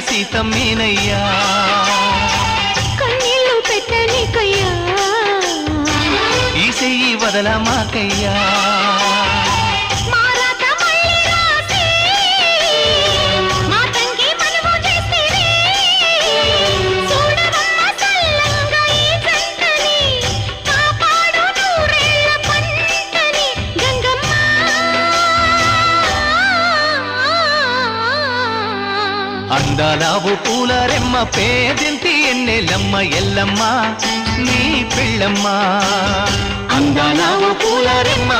సీతమ్మేనయ్యా కన్నీళ్ళు పెట్టనికయ్యా ఈ చెయ్యి వదలమాకయ్యా అందాలావు పూల రెమ్మ పేదింటి ఎన్నెలమ్మ ఎల్లమ్మ నీ పిల్లమ్మ అందాలావు పూల రెమ్మ